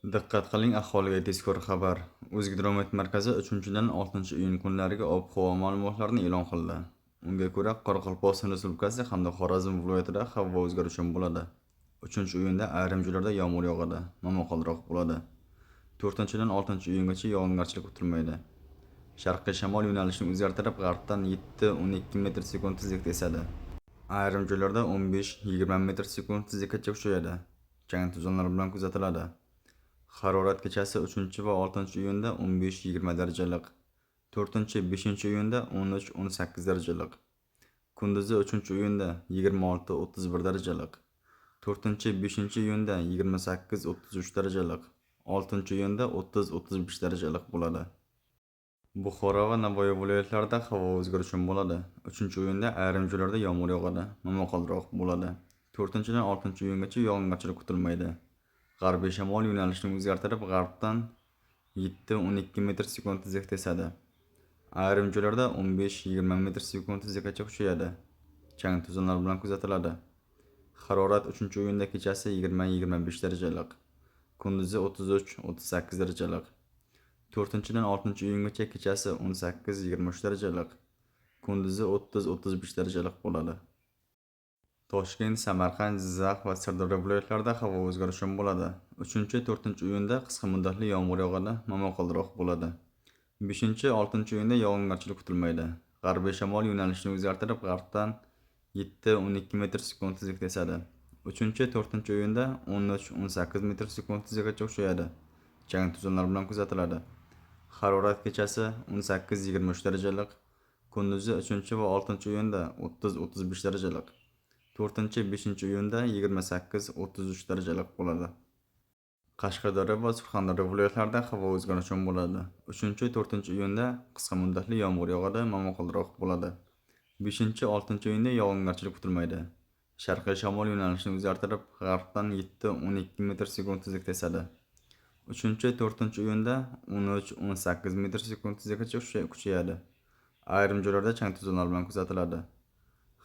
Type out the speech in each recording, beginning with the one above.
Diqqat qiling, aholiga tezkor xabar. O'zgidromet markazi 3-dan 6-iyun kunlariga ob-havo ma'lumotlarini e'lon qildi. Unga ko'ra, Qoraqalpog'iston Respublikasi hamda Xorazm viloyatida havo o'zgaruvchan bo'ladi. 3-iyunda ayrim joylarda yomg'ir yog'adi, momaqaldiroq bo'ladi. 4-dan 6-iyungacha yog'ingarchilik kutilmaydi. Sharqiy shamol yo'nalishini o'zgartirib, g'arbdan 7-12 metr sekund tezlikda esadi. Ayrim joylarda 15-20 metr sekund tezlikkacha kuchayadi. Chang to'zonlar bilan kuzatiladi. Harorat kechasi 3 va 6-iyunda 15-20 darajalik, 4-5-iyunda 13-18 darajalik, kunduzi 3-iyunda 26-31 darajalik, 4-5-iyunda 28-33 darajalik, 6-iyunda 30-35 darajalik bo'ladi. Buxoro va Navoiy viloyatlarida havo o'zgaruvchan bo'ladi. 3-iyunda ayrim joylarda yomg'ir yog'adi, momaqaldiroq bo'ladi. 4-dan 6-iyungacha yog'ingarchilik kutilmaydi. G'arbiy shamol yo'nalishini o'zgartirib, g'arbdan 7-12 metr sekund tezlikda esadi. Ayrim joylarda 15-20 metr sekund tezlikkacha kuchayadi. Chang to'zonlar bilan kuzatiladi. Harorat 3-iyunda kechasi 20-25 darajalik, kunduzi 33-38 darajalik. 4-dan 6-iyungacha kechasi 18-23 darajalik, kunduzi 30-35 darajalik bo'ladi. Toshkent, Samarqand, Jizzax va Sirdaryo viloyatlarida havo o'zgaruvchan bo'ladi. 3-4-iyunda qisqa muddatli yomg'ir yog'adi, momaqaldiroq bo'ladi. 5-6-iyunda yog'ingarchilik kutilmaydi. G'arbiy shamol yo'nalishini o'zgartirib, g'arbdan 7-12 metr sekund tezlikda esadi. 3-4-iyunda 13-18 metr sekund tezlikkacha kuchayadi. Chang to'zonlar bilan kuzatiladi. Harorat kechasi 18-23 darajalik, kunduzi 3 va 6-iyunda 30-35 darajalik, 4-5-iyunda 28-33 darajalik bo'ladi. Qashqadaryo va Surxondaryo viloyatlarida havo o'zgaruvchan bo'ladi. 3-4-iyunda qisqa muddatli yomg'ir yog'adi, momaqaldiroq bo'ladi. 5-6-iyunda yog'ingarchilik kutilmaydi. Sharqiy shamol yo'nalishini o'zgartirib, g'arbdan 7-12 metr sekund tezlikda esadi. 3-4-iyunda 13-18 metr sekund tezlikkacha kuchayadi. Ayrim joylarda chang to'zonlar bilan kuzatiladi.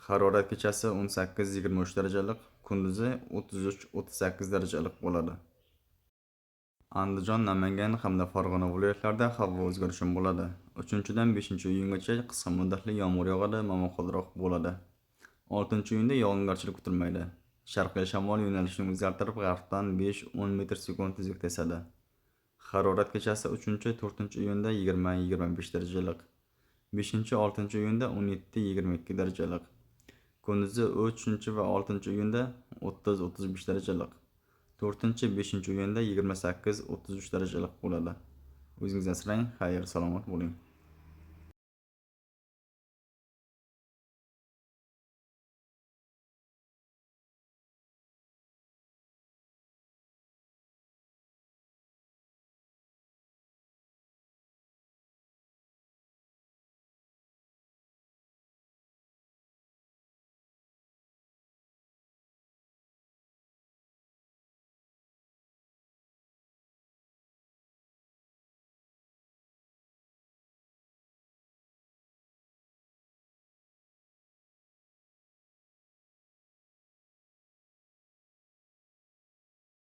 Harorat kechasi 18-23 darajalik, kunduzi 33-38 darajalik bo'ladi. Andijon, Namangan hamda Farg'ona viloyatlarida havo o'zgaruvchan bo'ladi. 3-dan 5-iyungacha qisqa muddatli yomg'ir yog'adi, momaqaldiroq bo'ladi. 6-iyunda yog'ingarchilik kutilmaydi. Sharqiy shamol yo'nalishini o'zgartirib, g'arbdan 5-10 metr sekund tezlikda esadi. Harorat kechasi 3-4-iyunda 20-25 darajalik, 5-6-iyunda 17-22 darajalik, kunduzi 3 va 6-iyunda 30-35 darajalik, 4-5-iyunda 28-33 darajalik bo'ladi. O'zingizni asrang, xayr, salomat bo'ling.